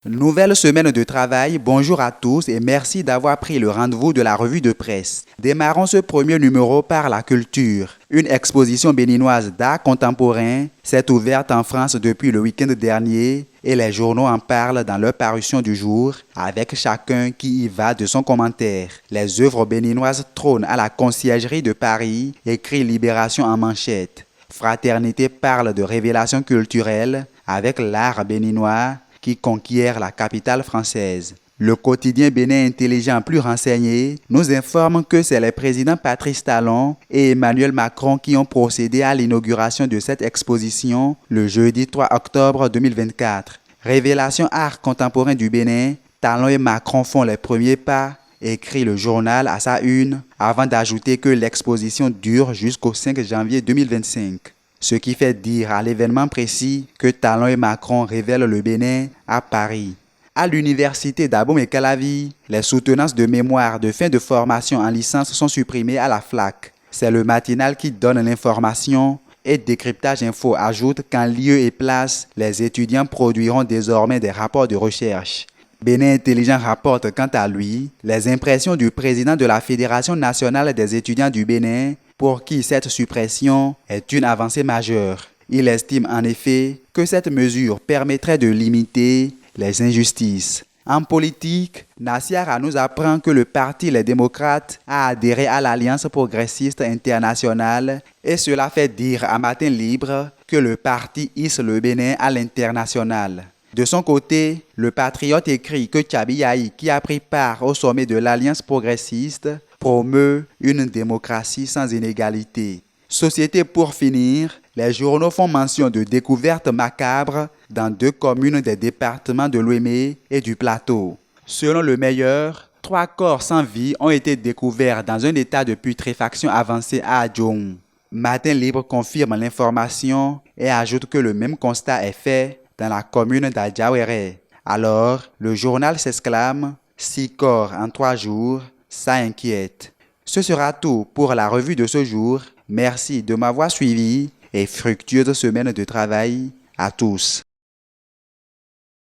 Nouvelle semaine de travail, bonjour à tous et merci d'avoir pris le rendez-vous de la revue de presse. Démarrons ce premier numéro par la culture. Une exposition béninoise d'art contemporain s'est ouverte en France depuis le week-end dernier et les journaux en parlent dans leur parution du jour, avec chacun qui y va de son commentaire. Les œuvres béninoises trônent à la Conciergerie de Paris, écrit Libération en manchette. Fraternité parle de révélation culturelle avec l'art béninois qui conquiert la capitale française. Le quotidien Bénin Intelligent plus renseigné nous informe que c'est les présidents Patrice Talon et Emmanuel Macron qui ont procédé à l'inauguration de cette exposition le jeudi 3 octobre 2024. Révélation art contemporain du Bénin, Talon et Macron font les premiers pas, écrit le journal à sa une, avant d'ajouter que l'exposition dure jusqu'au 5 janvier 2025. Ce qui fait dire à l'événement précis que Talon et Macron révèlent le Bénin à Paris. À l'université d'Abomey-Calavi, les soutenances de mémoire de fin de formation en licence sont supprimées à la FLAC. C'est le matinal qui donne l'information et Décryptage Info ajoute qu'en lieu et place, les étudiants produiront désormais des rapports de recherche. Bénin Intelligent rapporte quant à lui les impressions du président de la Fédération nationale des étudiants du Bénin pour qui cette suppression est une avancée majeure. Il estime en effet que cette mesure permettrait de limiter les injustices. En politique, Nassiara nous apprend que le parti Les Démocrates a adhéré à l'Alliance progressiste internationale et cela fait dire à Matin Libre que le parti hisse le Bénin à l'international. De son côté, le patriote écrit que Tchabiaï, qui a pris part au sommet de l'Alliance progressiste, promeut une démocratie sans inégalité. Société pour finir, les journaux font mention de découvertes macabres dans 2 communes des départements de l'Ouémé et du Plateau. Selon le Meilleur, 3 corps sans vie ont été découverts dans un état de putréfaction avancé à Adjoum. Matin Libre confirme l'information et ajoute que le même constat est fait dans la commune d'Adjaouéré. Alors, le journal s'exclame « 6 corps en 3 jours ». Ça inquiète. Ce sera tout pour la revue de ce jour. Merci de m'avoir suivi et fructueuse semaine de travail à tous.